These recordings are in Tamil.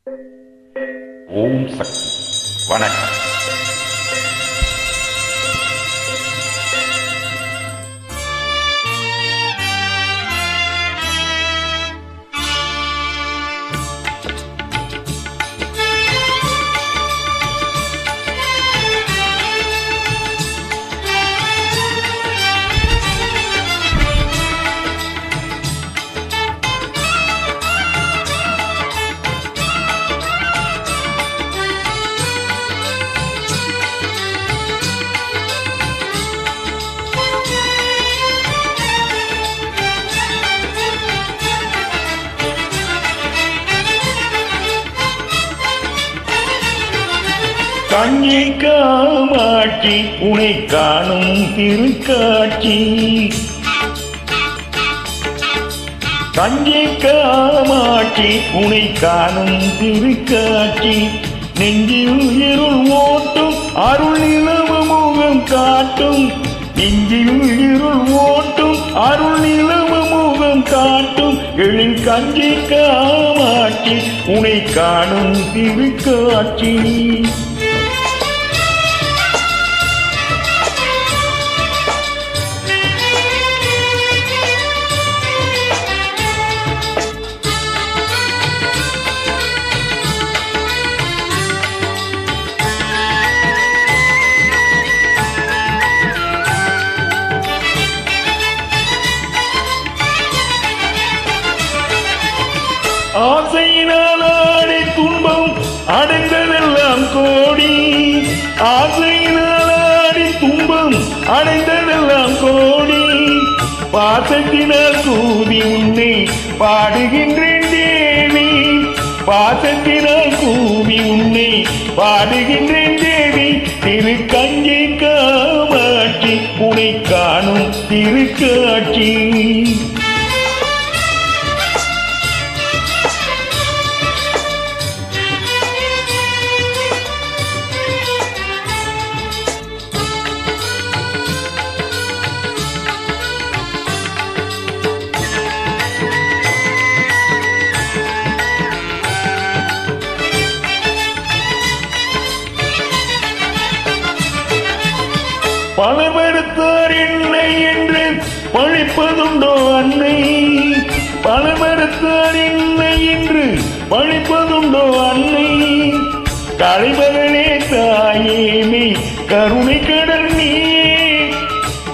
ஓம் சக்தி. வணக்கம். கண்ணை காமாட்சி உனை காணும் திருக்காட்சி, கண்ணை காமாட்சி உனை காணும் திருக்காட்சி, நெஞ்சில் இருள் ஓட்டும் அருள் நிலவு முகம் காட்டும், நெஞ்சில் இருள் ஓட்டும் அருள் நிலவு முகம் காட்டும், எழில் கண்ணை காமாட்சி உனை காணும் திருக்காட்சி. ஆசையினால் ஆடை துன்பம் அடைந்ததெல்லாம் கோடி, ஆசையினால் ஆடை துன்பம் அடைந்ததெல்லாம் கோடி, பாசத்தினால் கூவி உன்னை பாடுகின்றேன் தேவி, பாசத்தினால் கூவி உன்னை பாடுகின்றேன் தேவி, திருக்கஞ்சி காமாட்சி உனை காணும் திருக்காட்சி. பலமறுத்தார் என்னை என்று பழிப்பதுண்டோ அன்னை, பலமறுத்தார் என்னை என்று பழிப்பதுண்டோ அன்னை, கலைமகளே தாயேமே கருணை கடல் நீயே,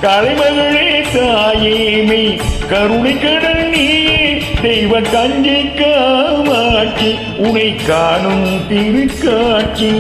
கலைமகளே தாயேமே கருணை கடல் நீயே, தெய்வ கஞ்சி காமாட்சி உனை காணும் திருக்காட்சி.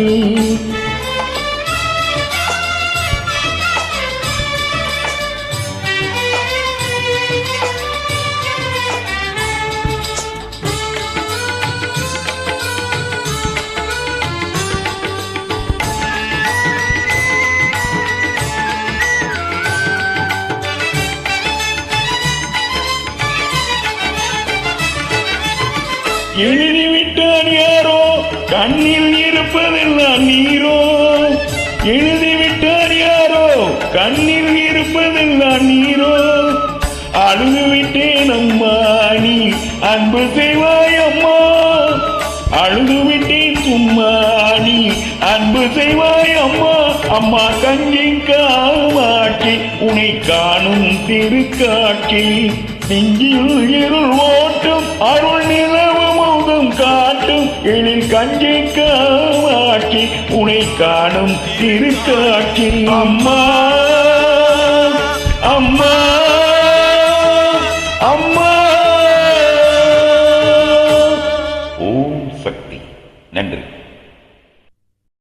எழுதிவிட்டார் யாரோ கண்ணில் இருப்பதெல்லாம் நீரோ, எழுதிவிட்டார் யாரோ கண்ணில் இருப்பதெல்லாம் நீரோ, அழுதுவிட்டேன் அம்மா நீ அன்பு செய்வாய் அம்மா, அழுதுவிட்டேன் சும்மா நீ அன்பு செய்வாய் அம்மா, அம்மா கஞ்சி காமாட்சி உனை காணும் திருக்காட்சி, நெஞ்சில் இருள் ஓட்டும் அருள் நிலவு முகம் காட்டும், எழில் கஞ்சி காமாட்சி உனை காணும் திருக்காட்சி. அம்மா அம்மா அம்மா. ஓம் சக்தி. நன்றி.